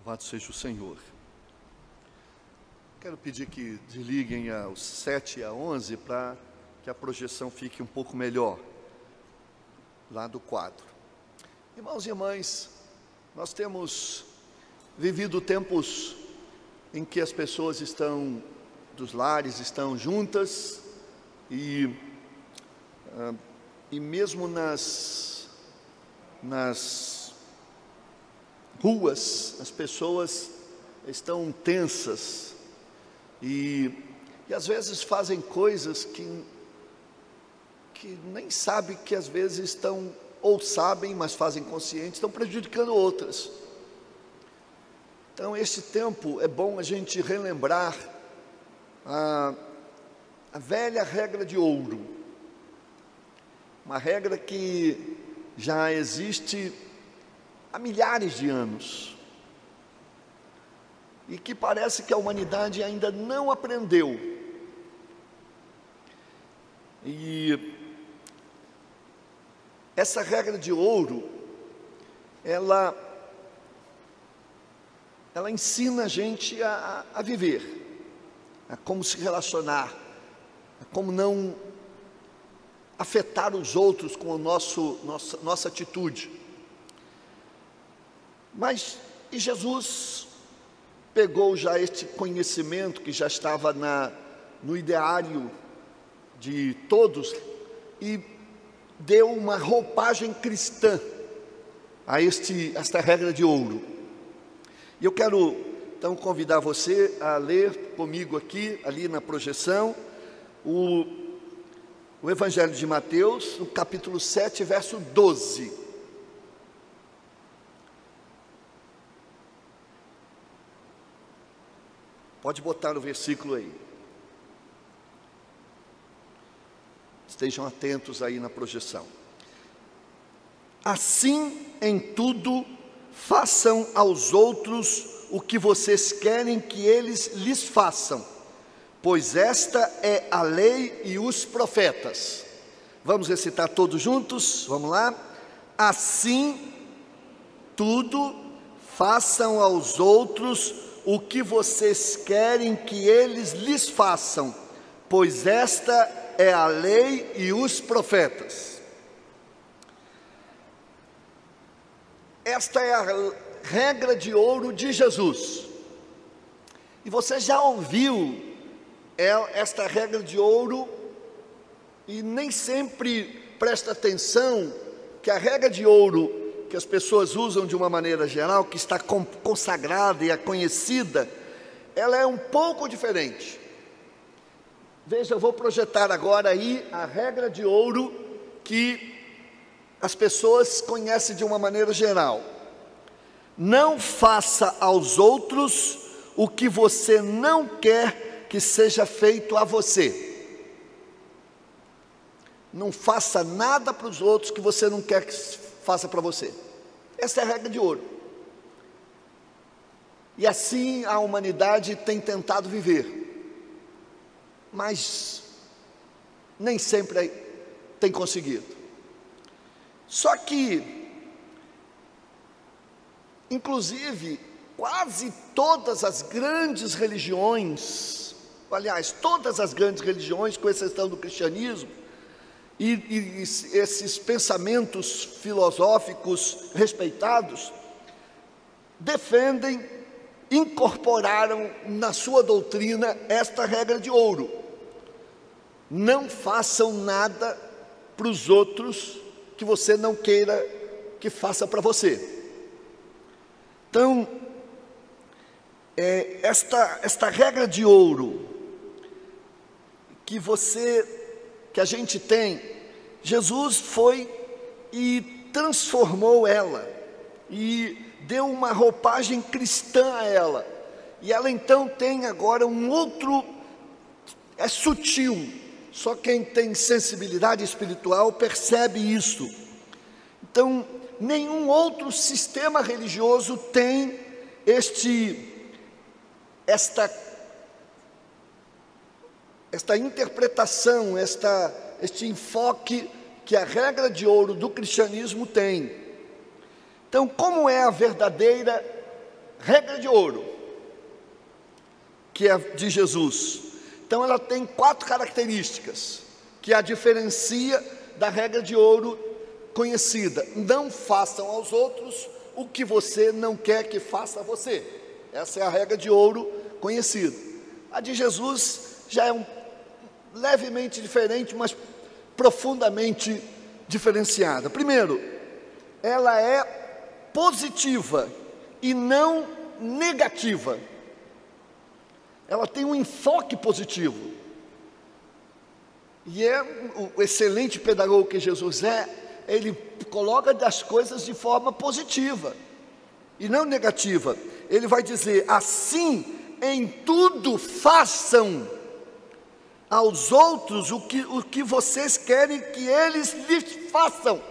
Louvado seja o Senhor. Quero pedir que desliguem aos 7 e a 11 para que a projeção fique um pouco melhor, lá do quadro. Irmãos e irmãs, nós temos vivido tempos em que as pessoas dos lares estão juntas e mesmo nas ruas as pessoas estão tensas e às vezes fazem coisas que nem sabem que às vezes estão, ou sabem, mas fazem consciente, estão prejudicando outras. Então, este tempo é bom a gente relembrar a velha regra de ouro, uma regra que já existe há milhares de anos e que parece que a humanidade ainda não aprendeu. E essa regra de ouro, ela ensina a gente a viver, a como se relacionar, a como não afetar os outros com a nossa atitude. Mas e Jesus pegou já este conhecimento que já estava no ideário de todos e deu uma roupagem cristã a esta regra de ouro. E eu quero então convidar você a ler comigo aqui, ali na projeção, o Evangelho de Mateus, no capítulo 7, verso 12. Pode botar o versículo aí. Estejam atentos aí na projeção. Assim, em tudo, façam aos outros o que vocês querem que eles lhes façam, pois esta é a lei e os profetas. Vamos recitar todos juntos? Vamos lá? Assim, tudo, façam aos outros o que vocês querem que eles lhes façam, pois esta é a lei e os profetas. Esta é a regra de ouro de Jesus. E você já ouviu esta regra de ouro e nem sempre presta atenção que a regra de ouro que as pessoas usam de uma maneira geral, que está consagrada e é conhecida, ela é um pouco diferente. Veja, eu vou projetar agora aí a regra de ouro que as pessoas conhecem de uma maneira geral. Não faça aos outros o que você não quer que seja feito a você. Não faça nada para os outros que você não quer que faça para você. Essa é a regra de ouro. E assim a humanidade tem tentado viver, mas nem sempre tem conseguido. Só que, inclusive, quase todas as grandes religiões, aliás, todas as grandes religiões, com exceção do cristianismo, e esses pensamentos filosóficos respeitados, defendem, incorporaram na sua doutrina esta regra de ouro: não façam nada para os outros que você não queira que faça para você. Então, esta regra de ouro que a gente tem, Jesus foi e transformou ela e deu uma roupagem cristã a ela, e ela então tem agora um outro, é sutil, só quem tem sensibilidade espiritual percebe isso. Então, nenhum outro sistema religioso tem esta interpretação, este enfoque que a regra de ouro do cristianismo tem. Então, como é a verdadeira regra de ouro, que é de Jesus. Então ela tem 4 características que a diferencia da regra de ouro conhecida. Não façam aos outros o que você não quer que faça a você. Essa é a regra de ouro conhecida. A de Jesus já é levemente diferente, mas profundamente diferenciada. Primeiro, ela é positiva e não negativa. Ela tem um enfoque positivo. E é o excelente pedagogo que Jesus é, ele coloca as coisas de forma positiva e não negativa. Ele vai dizer: assim, em tudo façam aos outros o que vocês querem que eles lhes façam.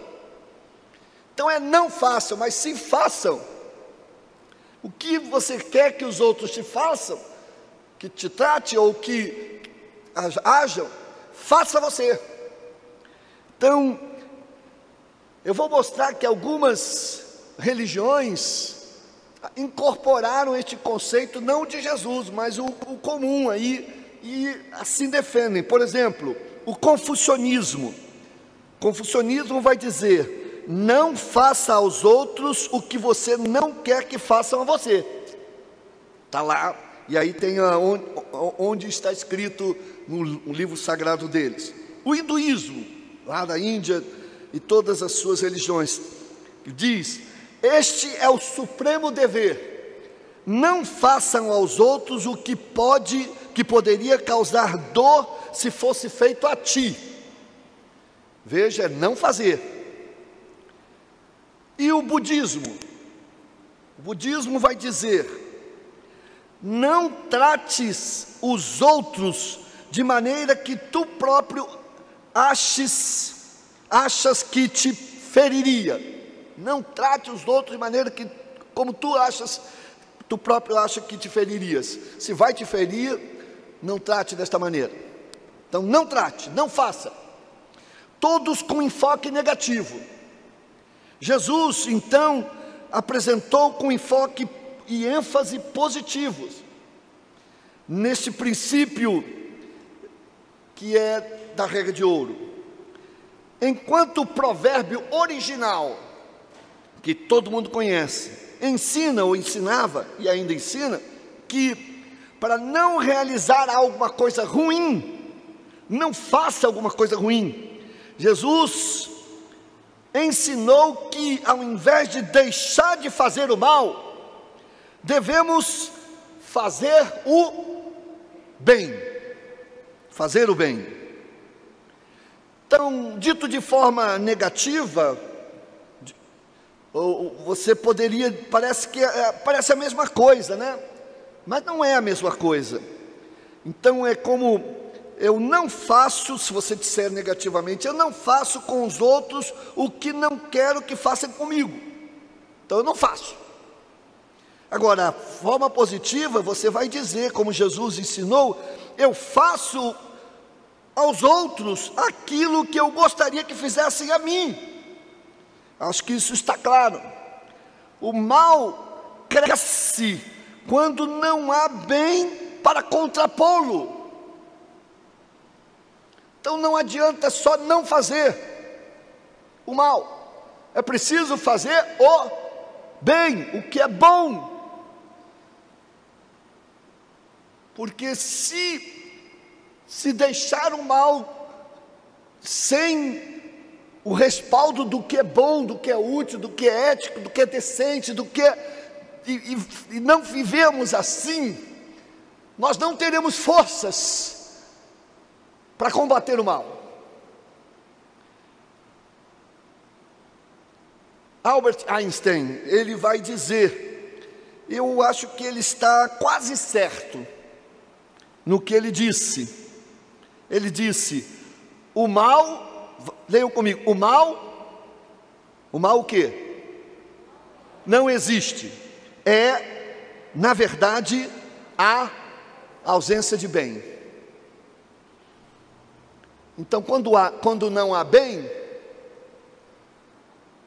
Então não façam, mas sim façam. O que você quer que os outros te façam, que te trate ou que hajam, faça você. Então, eu vou mostrar que algumas religiões incorporaram este conceito, não de Jesus, mas o comum aí, e assim defendem. Por exemplo, o confucionismo. O confucionismo vai dizer: não faça aos outros o que você não quer que façam a você. Está lá, e aí tem onde está escrito no livro sagrado deles. O hinduísmo, lá da Índia, e todas as suas religiões, diz: este é o supremo dever, não façam aos outros o que poderia causar dor se fosse feito a ti. Veja, é não fazer. E o budismo vai dizer: não trates os outros de maneira que tu próprio achas que te feriria. Não trate os outros de maneira que, como tu próprio acha que te feririas. Se vai te ferir, não trate desta maneira. Então não trate, não faça. Todos com enfoque negativo. Jesus então apresentou com enfoque e ênfase positivos neste princípio que é da regra de ouro. Enquanto o provérbio original, que todo mundo conhece, ensina ou ensinava, e ainda ensina, que para não realizar alguma coisa ruim, não faça alguma coisa ruim. Jesus ensinou que ao invés de deixar de fazer o mal, devemos fazer o bem. Fazer o bem. Então, dito de forma negativa, você poderia, parece a mesma coisa, né? Mas não é a mesma coisa. Então é como: eu não faço, se você disser negativamente, eu não faço com os outros o que não quero que façam comigo. Então eu não faço. Agora, a forma positiva, você vai dizer, como Jesus ensinou: eu faço aos outros aquilo que eu gostaria que fizessem a mim. Acho que isso está claro. O mal cresce quando não há bem para contrapô-lo. Então não adianta só não fazer o mal, é preciso fazer o bem, o que é bom. Porque se deixar o mal sem o respaldo do que é bom, do que é útil, do que é ético, do que é decente, e não vivemos assim, nós não teremos forças para combater o mal. Albert Einstein, ele vai dizer, eu acho que ele está quase certo no que ele disse. Ele disse: o mal, leiam comigo, o mal o quê? Não existe. É, na verdade, a ausência de bem. Então, quando não há bem,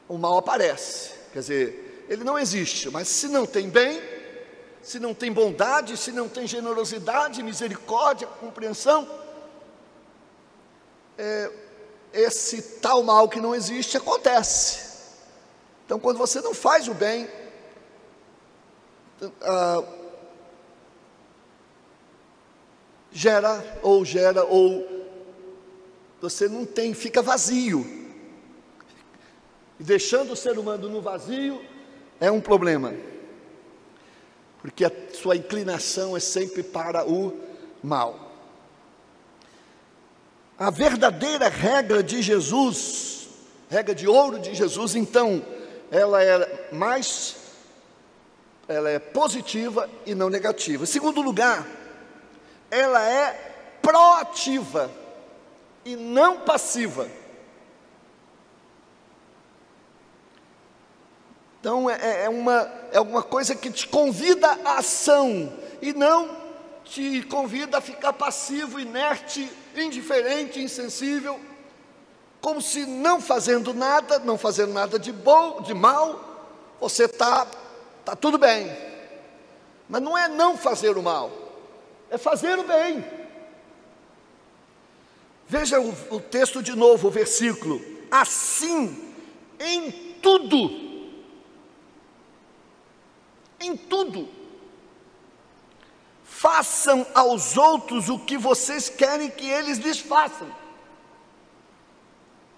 o mal aparece. Quer dizer, ele não existe, mas se não tem bem, se não tem bondade, se não tem generosidade, misericórdia, compreensão, esse tal mal que não existe acontece. Então, quando você não faz o bem, gera, ou você não tem, fica vazio. E deixando o ser humano no vazio é um problema, porque a sua inclinação é sempre para o mal. A verdadeira regra de Jesus, regra de ouro de Jesus, então, ela é positiva e não negativa. Em segundo lugar, ela é proativa e não passiva. Então é uma coisa que te convida à ação e não te convida a ficar passivo, inerte, indiferente, insensível, como se não fazendo nada de bom, de mal, você tá tudo bem. Mas não é não fazer o mal, é fazer o bem. Veja o texto de novo, o versículo: assim, em tudo, façam aos outros o que vocês querem que eles lhes façam.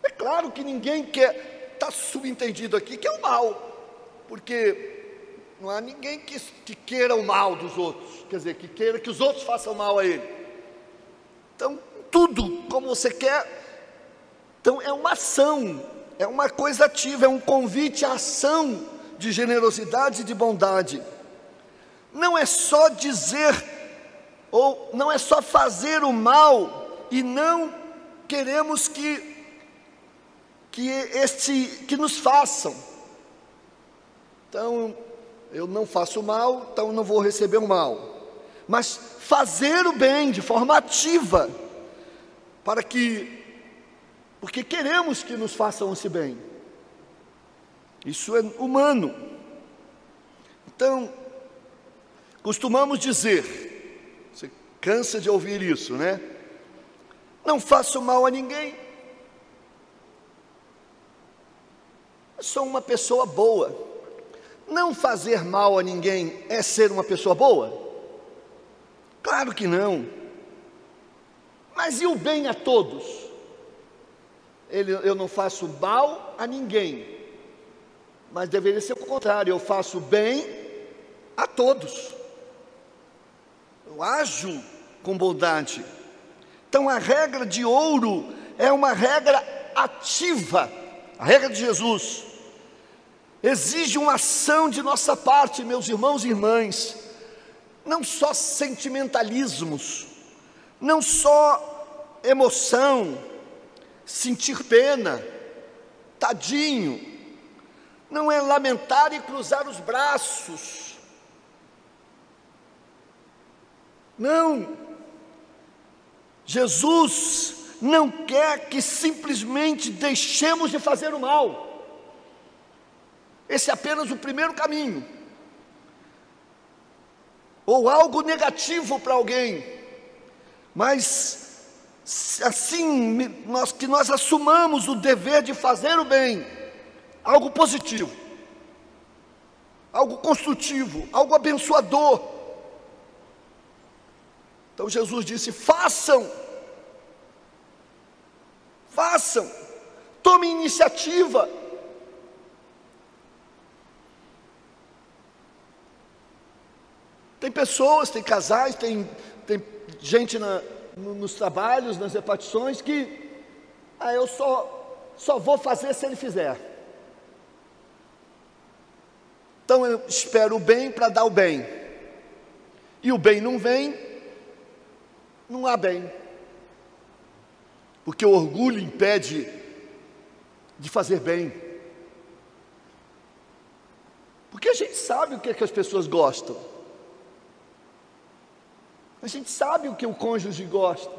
É claro que ninguém quer, está subentendido aqui que é o mal, porque não há ninguém que queira o mal dos outros, quer dizer, que queira que os outros façam mal a ele. Então, tudo como você quer. Então é uma ação, é uma coisa ativa, é um convite à ação de generosidade e de bondade. Não é só dizer, ou não é só fazer o mal, e não queremos que nos façam. Então, eu não faço mal, então não vou receber o mal. Mas fazer o bem de forma ativa, porque queremos que nos façam esse bem. Isso é humano. Então, costumamos dizer, você cansa de ouvir isso, né? Não faço mal a ninguém, eu sou uma pessoa boa. Não fazer mal a ninguém é ser uma pessoa boa? Claro que não. Mas e o bem a todos? Eu não faço mal a ninguém, mas deveria ser o contrário, eu faço bem a todos. Eu ajo com bondade. Então a regra de ouro é uma regra ativa. A regra de Jesus exige uma ação de nossa parte, meus irmãos e irmãs. Não só sentimentalismos, não só emoção, sentir pena, tadinho, não é lamentar e cruzar os braços. Não. Jesus não quer que simplesmente deixemos de fazer o mal. Esse é apenas o primeiro caminho. Ou algo negativo para alguém. Mas assim, que nós assumamos o dever de fazer o bem, algo positivo, algo construtivo, algo abençoador. Então Jesus disse: façam, tomem iniciativa. Tem pessoas, tem casais, tem gente nos trabalhos, nas repartições, que eu só vou fazer se ele fizer. Então eu espero o bem para dar o bem, e o bem não vem, não há bem, porque o orgulho impede de fazer bem, porque a gente sabe o que as pessoas gostam, a gente sabe o que o cônjuge gosta,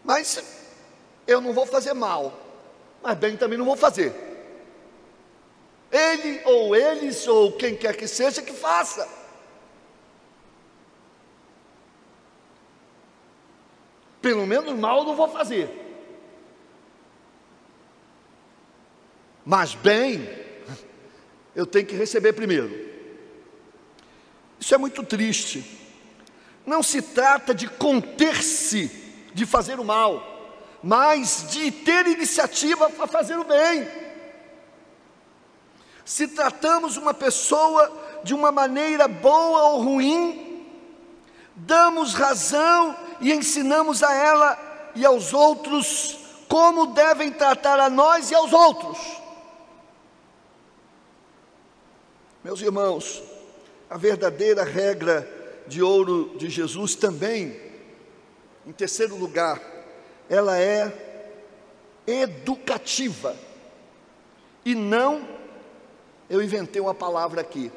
mas eu não vou fazer mal, mas bem também não vou fazer. ele ou eles, ou quem quer que seja, que faça. Pelo menos mal eu não vou fazer. Mas bem, eu tenho que receber primeiro. Isso é muito triste. Não se trata de conter-se de fazer o mal, mas de ter iniciativa para fazer o bem. Se tratamos uma pessoa de uma maneira boa ou ruim, damos razão e ensinamos a ela e aos outros como devem tratar a nós e aos outros. Meus irmãos, a verdadeira regra de ouro de Jesus também, em terceiro lugar, ela é educativa e não, eu inventei uma palavra aqui,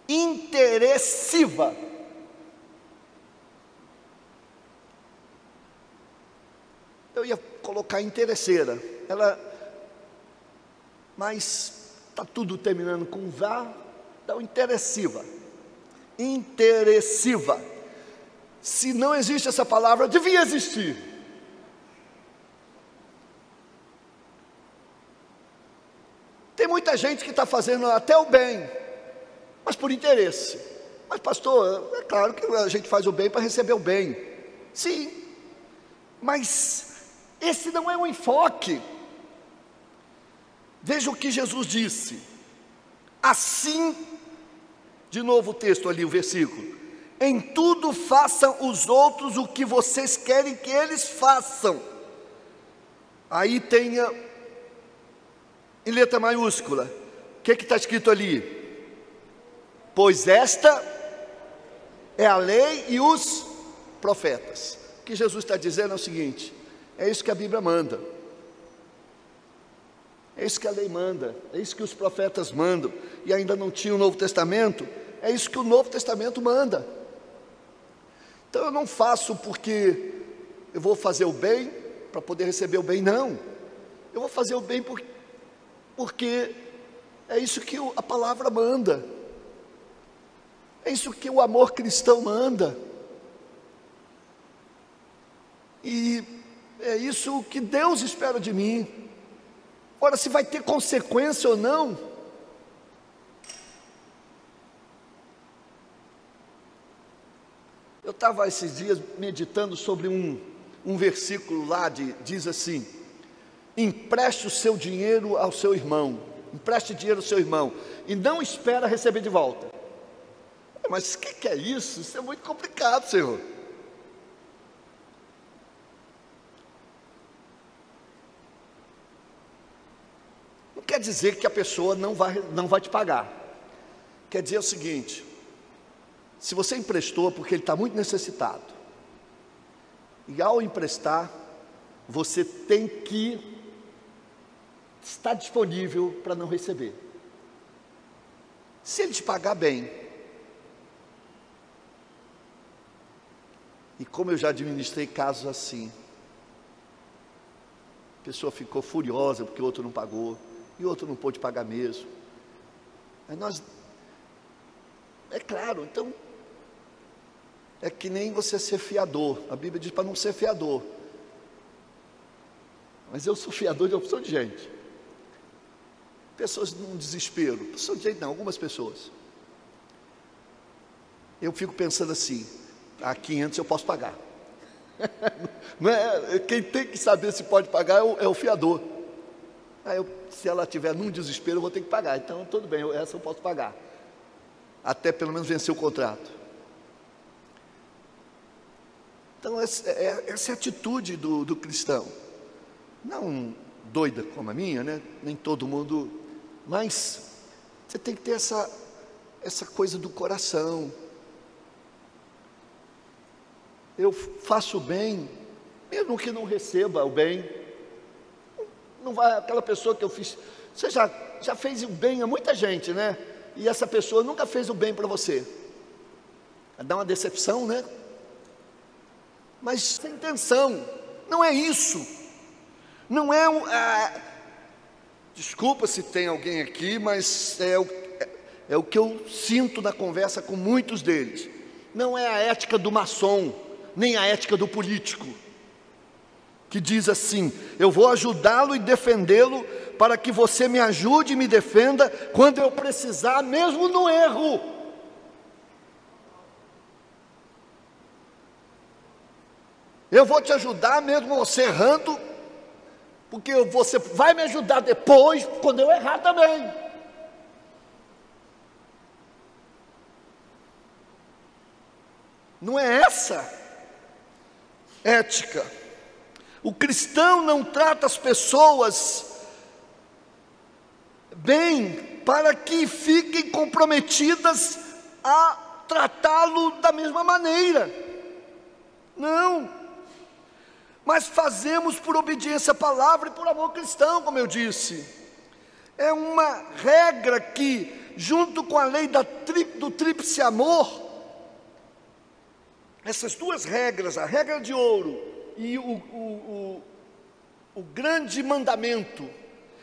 interessiva. Eu ia colocar interesseira, mas está tudo terminando com vá, então interessiva. Interessiva. Se não existe essa palavra, devia existir. Tem muita gente que está fazendo até o bem, mas por interesse. Mas pastor, é claro que a gente faz o bem para receber o bem. Sim, mas esse não é o enfoque. Veja o que Jesus disse. Assim, de novo o texto ali, o versículo: em tudo façam os outros o que vocês querem que eles façam. Aí tenha em letra maiúscula, o que está escrito ali? Pois esta é a lei e os profetas. O que Jesus está dizendo é o seguinte: é isso que a Bíblia manda, é isso que a lei manda, é isso que os profetas mandam, e ainda não tinha o Novo Testamento, é isso que o Novo Testamento manda. Então eu não faço porque eu vou fazer o bem para poder receber o bem, não. Eu vou fazer o bem porque é isso que a palavra manda, é isso que o amor cristão manda, e é isso que Deus espera de mim. Agora, se vai ter consequência ou não, eu estava esses dias meditando sobre um versículo lá, diz assim: empreste o seu dinheiro ao seu irmão, empreste dinheiro ao seu irmão, e não espera receber de volta. Mas o que é isso? Isso é muito complicado, Senhor. Não quer dizer que a pessoa não vai te pagar. Quer dizer o seguinte: se você emprestou porque ele está muito necessitado, e ao emprestar, você tem que estar disponível para não receber. Se ele te pagar bem, e como eu já administrei casos assim, a pessoa ficou furiosa porque o outro não pagou, e o outro não pôde pagar mesmo. Aí é claro, então, é que nem você ser fiador. A Bíblia diz para não ser fiador, mas eu sou fiador de uma opção de gente. Pessoas num desespero, opção de gente não, algumas pessoas. Eu fico pensando assim: a 500 eu posso pagar. Não é, quem tem que saber se pode pagar é o fiador. Se ela estiver num desespero, eu vou ter que pagar. Então tudo bem, essa eu posso pagar, até pelo menos vencer o contrato. Então essa é a atitude do cristão, não doida como a minha, né? Nem todo mundo, mas você tem que ter essa coisa do coração. Eu faço o bem, mesmo que não receba o bem. Não vai, aquela pessoa que eu fiz, você já fez o bem a muita gente, né? E essa pessoa nunca fez o bem para você. Dá uma decepção, né? Mas sem intenção, não é isso. Não é Desculpa se tem alguém aqui, mas é o que eu sinto na conversa com muitos deles. Não é a ética do maçom, nem a ética do político, que diz assim: eu vou ajudá-lo e defendê-lo para que você me ajude e me defenda quando eu precisar, mesmo no erro. Eu vou te ajudar mesmo você errando, porque você vai me ajudar depois, quando eu errar também. Não é essa ética. O cristão não trata as pessoas bem para que fiquem comprometidas a tratá-lo da mesma maneira. Não. Mas fazemos por obediência à palavra e por amor cristão, como eu disse. É uma regra que, junto com a lei do tríplice amor, essas duas regras, a regra de ouro e o grande mandamento: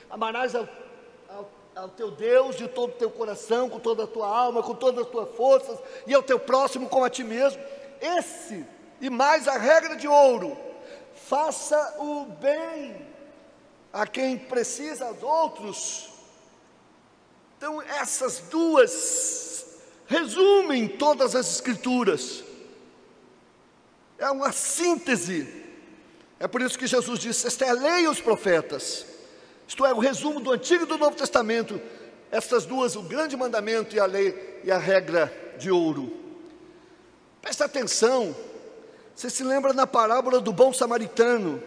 amarás ao teu Deus de todo o teu coração, com toda a tua alma, com todas as tuas forças, e ao teu próximo como a ti mesmo. Esse, e mais a regra de ouro: faça o bem a quem precisa, aos outros. Então essas duas resumem todas as Escrituras. É uma síntese. É por isso que Jesus disse: esta é a lei e os profetas. Isto é, o resumo do Antigo e do Novo Testamento. Essas duas, o grande mandamento e a lei e a regra de ouro. Presta atenção. Você se lembra na parábola do bom samaritano?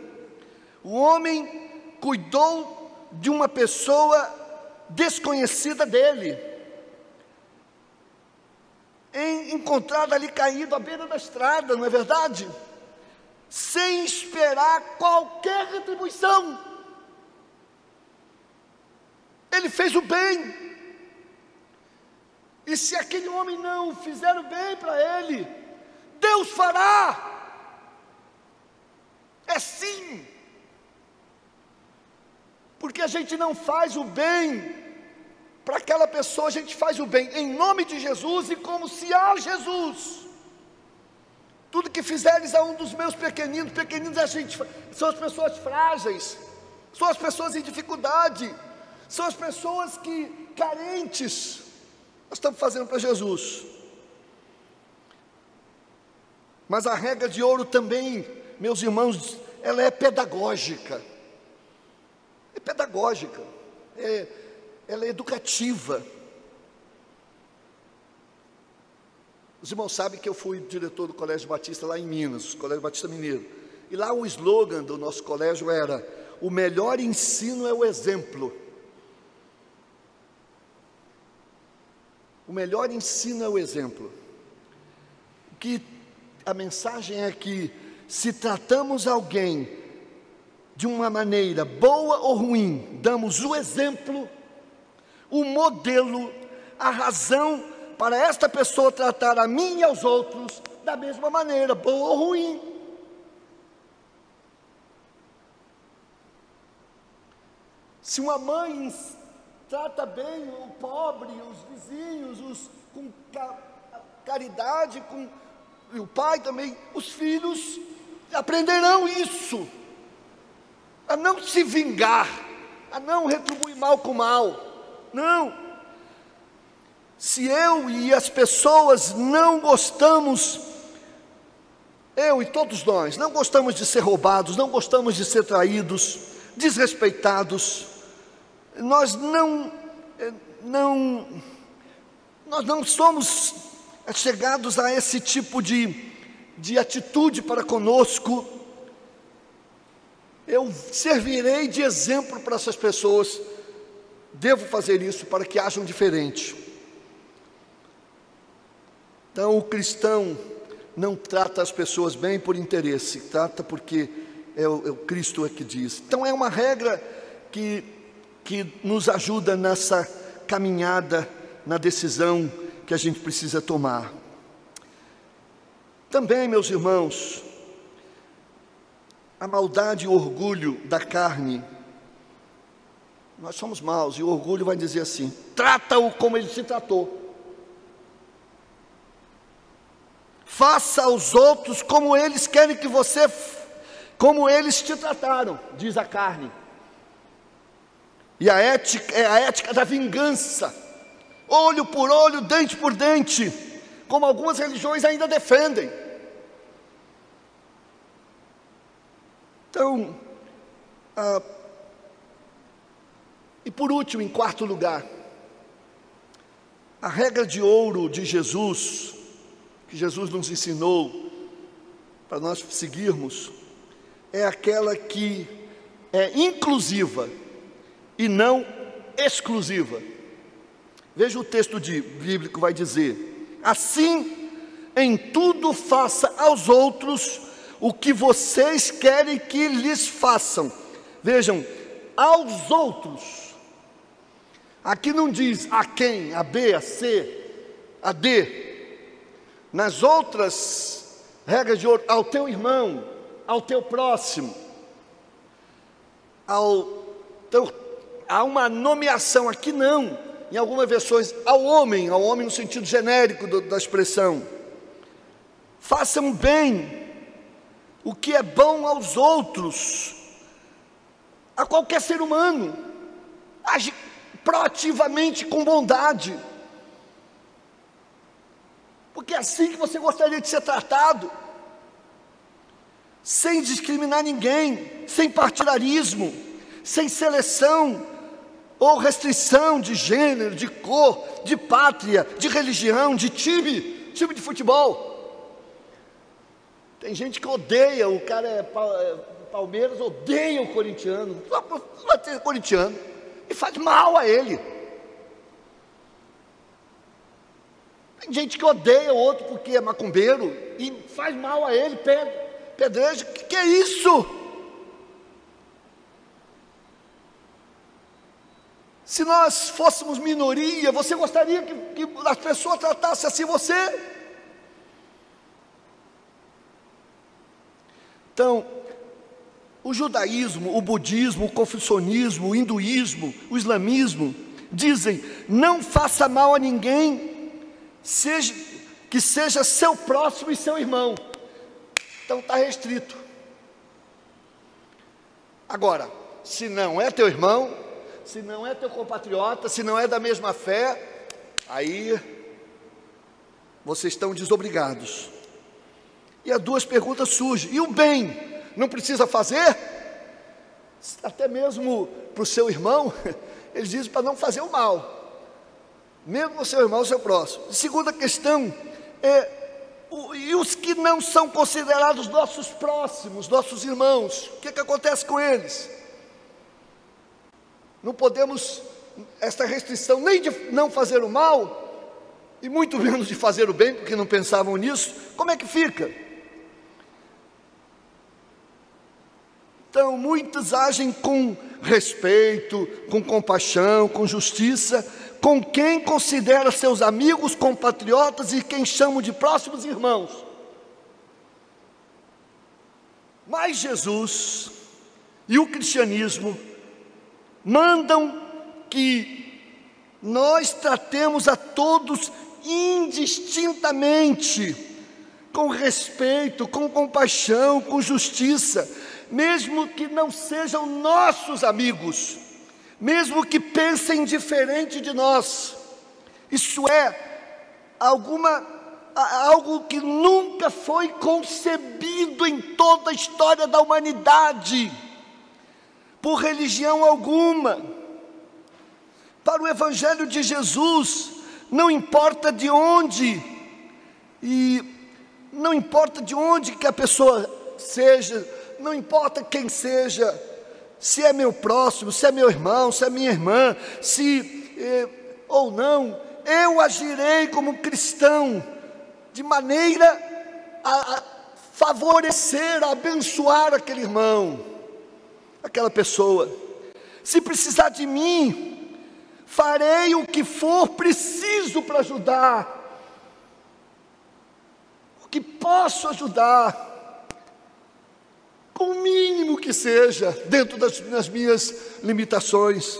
O homem cuidou de uma pessoa desconhecida dele, encontrada ali caído à beira da estrada, não é verdade? Sem esperar qualquer retribuição. Ele fez o bem. E se aquele homem não fizer o bem para ele, Deus fará. É sim. Porque a gente não faz o bem para aquela pessoa, a gente faz o bem em nome de Jesus e como se há Jesus. Tudo que fizeres a um dos meus pequeninos são as pessoas frágeis, são as pessoas em dificuldade, são as pessoas carentes. Nós estamos fazendo para Jesus. Mas a regra de ouro também, meus irmãos, ela é pedagógica. É pedagógica, ela é educativa. Os irmãos sabem que eu fui diretor do Colégio Batista lá em Minas, Colégio Batista Mineiro. E lá o slogan do nosso colégio era: o melhor ensino é o exemplo. O melhor ensino é o exemplo. A mensagem é que, se tratamos alguém de uma maneira boa ou ruim, damos o exemplo, o modelo, a razão para esta pessoa tratar a mim e aos outros da mesma maneira, boa ou ruim. Se uma mãe trata bem o pobre, os vizinhos, com caridade, e o pai também, os filhos aprenderão isso, a não se vingar, a não retribuir mal com mal. Não. Se eu e as pessoas não gostamos, eu e todos nós, não gostamos de ser roubados, não gostamos de ser traídos, desrespeitados, nós não somos chegados a esse tipo de atitude para conosco. Eu servirei de exemplo para essas pessoas, devo fazer isso para que hajam diferente. Então o cristão não trata as pessoas bem por interesse, trata porque é o Cristo que diz. Então é uma regra que nos ajuda nessa caminhada, na decisão que a gente precisa tomar. Também, meus irmãos, a maldade e o orgulho da carne nós somos maus, e o orgulho vai dizer assim: trata-o como ele se tratou. Faça aos outros como eles querem que você, como eles te trataram, diz a carne. E a ética é a ética da vingança, olho por olho, dente por dente, como algumas religiões ainda defendem. Então, e por último, em quarto lugar, a regra de ouro de Jesus, que Jesus nos ensinou para nós seguirmos, é aquela que é inclusiva e não exclusiva. Veja o texto bíblico vai dizer: assim, em tudo faça aos outros o que vocês querem que lhes façam. Vejam, aos outros. Aqui não diz a quem, a B, a C, a D. Nas outras regras de ouro, ao teu irmão, ao teu próximo, há uma nomeação. Aqui não, em algumas versões, ao homem no sentido genérico da expressão. Façam bem o que é bom aos outros, a qualquer ser humano. Age proativamente com bondade, porque é assim que você gostaria de ser tratado, sem discriminar ninguém, sem partidarismo, sem seleção ou restrição de gênero, de cor, de pátria, de religião, de time de futebol. Tem gente que odeia, o cara é Palmeiras, odeia o corintiano, só por ser corintiano, e faz mal a ele. Tem gente que odeia o outro porque é macumbeiro e faz mal a ele, pedreja. Que é isso? Se nós fôssemos minoria, você gostaria que as pessoas tratassem assim você? Então, o judaísmo, o budismo, o confucionismo, o hinduísmo, o islamismo dizem: não faça mal a ninguém, que seja seu próximo e seu irmão. Então está restrito. Agora, se não é teu irmão, se não é teu compatriota, se não é da mesma fé, aí vocês estão desobrigados. E as duas perguntas surgem: e o bem, não precisa fazer? Até mesmo para o seu irmão, eles dizem para não fazer o mal, mesmo o seu irmão, o seu próximo. Segunda questão e os que não são considerados nossos próximos, nossos irmãos, o que acontece com eles? Não podemos, esta restrição nem de não fazer o mal, e muito menos de fazer o bem, porque não pensavam nisso. Como é que fica? Então, muitos agem com respeito, com compaixão, com justiça, com quem considera seus amigos, compatriotas e quem chamam de próximos irmãos. Mas Jesus e o cristianismo mandam que nós tratemos a todos indistintamente, com respeito, com compaixão, com justiça, mesmo que não sejam nossos amigos, mesmo que pensem diferente de nós. Isso é algo que nunca foi concebido em toda a história da humanidade, por religião alguma. Para o Evangelho de Jesus, não importa de onde, não importa de onde que a pessoa seja, não importa quem seja, se é meu próximo, se é meu irmão, se é minha irmã, ou não, eu agirei como cristão, de maneira a favorecer, a abençoar aquele irmão, aquela pessoa. Se precisar de mim, farei o que for preciso para ajudar, o que posso ajudar, com o mínimo que seja, dentro das minhas limitações.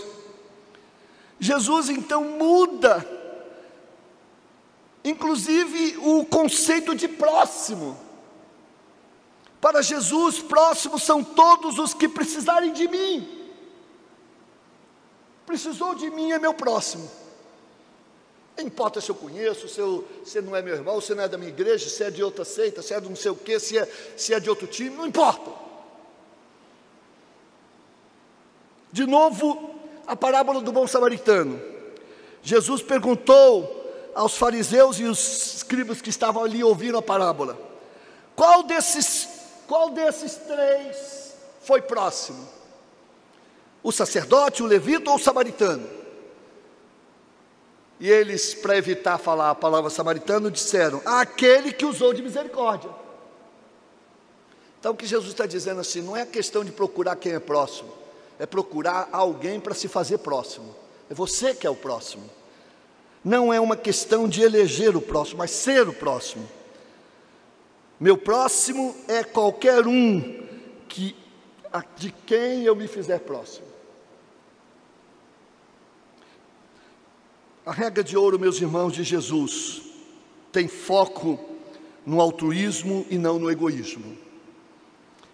Jesus então muda, inclusive, o conceito de próximo. Para Jesus, próximos são todos os que precisarem de mim. Precisou de mim, é meu próximo. Não importa se eu conheço, se você não é meu irmão, se não é da minha igreja, se é de outra seita, se é de não sei o quê, se é de outro time, não importa. De novo, a parábola do bom samaritano. Jesus perguntou aos fariseus e os escribas que estavam ali ouvindo a parábola: qual desses três foi próximo? O sacerdote, o levita ou o samaritano? E eles, para evitar falar a palavra samaritano, disseram: aquele que usou de misericórdia. Então o que Jesus está dizendo assim, não é questão de procurar quem é próximo, é procurar alguém para se fazer próximo. É você que é o próximo. Não é uma questão de eleger o próximo, mas ser o próximo. Meu próximo é qualquer um de quem eu me fizer próximo. A regra de ouro, meus irmãos, de Jesus tem foco no altruísmo e não no egoísmo.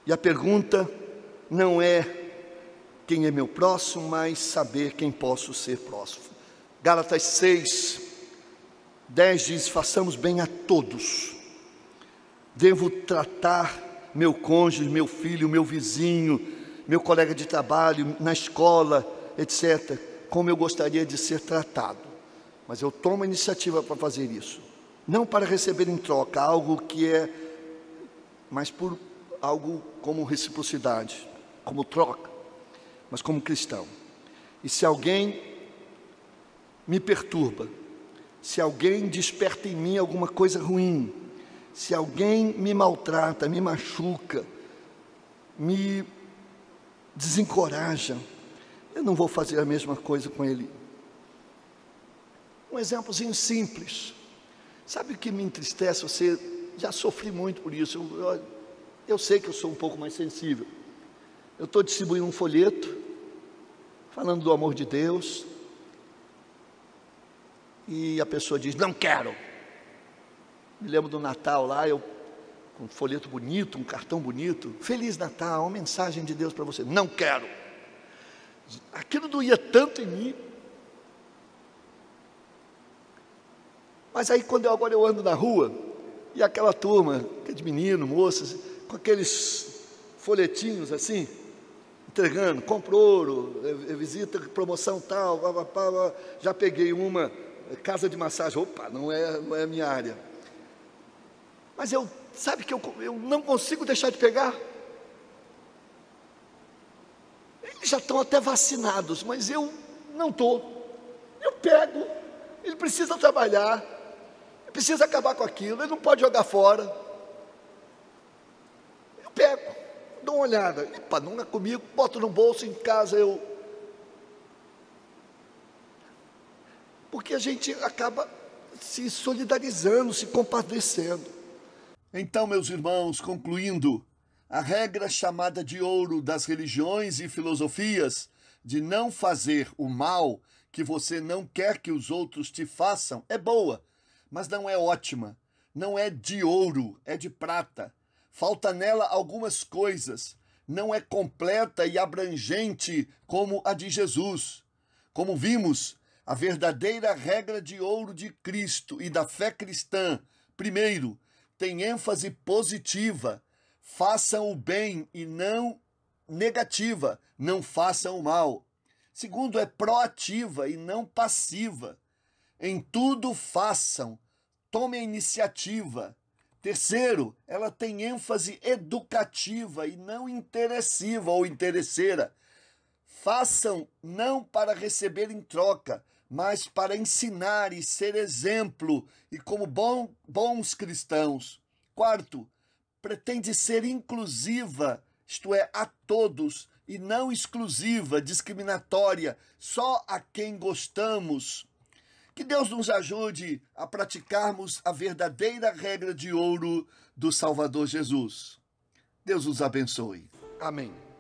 E a pergunta não é quem é meu próximo, mas saber quem posso ser próximo. Gálatas 6, 10 diz: façamos bem a todos. Devo tratar meu cônjuge, meu filho, meu vizinho, meu colega de trabalho, na escola, etc., como eu gostaria de ser tratado. Mas eu tomo a iniciativa para fazer isso, não para receber em troca algo que é, mas por algo como reciprocidade, como troca, mas como cristão. E se alguém me perturba, se alguém desperta em mim alguma coisa ruim, se alguém me maltrata, me machuca, me desencoraja, eu não vou fazer a mesma coisa com ele. Um exemplozinho simples. Sabe o que me entristece? Você já sofri muito por isso. Eu sei que eu sou um pouco mais sensível. Eu estou distribuindo um folheto falando do amor de Deus, e a pessoa diz: não quero. Me lembro do Natal lá, eu com um folheto bonito, um cartão bonito: Feliz Natal, uma mensagem de Deus para você. Não quero. Aquilo doía tanto em mim. Mas aí quando agora eu ando na rua, e aquela turma, aqueles meninos, moças, com aqueles folhetinhos assim, entregando, compra ouro, visita, promoção tal, já peguei uma, casa de massagem, opa, não é a minha área. Mas sabe que eu não consigo deixar de pegar? Eles já estão até vacinados, mas eu não estou. Eu pego, ele precisa trabalhar, ele precisa acabar com aquilo, ele não pode jogar fora. Eu pego, dou uma olhada, epa, não é comigo, boto no bolso, em casa porque a gente acaba se solidarizando, se compadecendo. Então, meus irmãos, concluindo, a regra chamada de ouro das religiões e filosofias de não fazer o mal que você não quer que os outros te façam é boa, mas não é ótima. Não é de ouro, é de prata. Falta nela algumas coisas. Não é completa e abrangente como a de Jesus. Como vimos, a verdadeira regra de ouro de Cristo e da fé cristã, primeiro, tem ênfase positiva: façam o bem, e não negativa: não façam o mal. Segundo, é proativa e não passiva: em tudo façam, tomem a iniciativa. Terceiro, ela tem ênfase educativa e não interessiva ou interesseira: façam não para receber em troca, mas para ensinar e ser exemplo e como bons cristãos. Quarto, pretende ser inclusiva, isto é, a todos, e não exclusiva, discriminatória, só a quem gostamos. Que Deus nos ajude a praticarmos a verdadeira regra de ouro do Salvador Jesus. Deus os abençoe. Amém.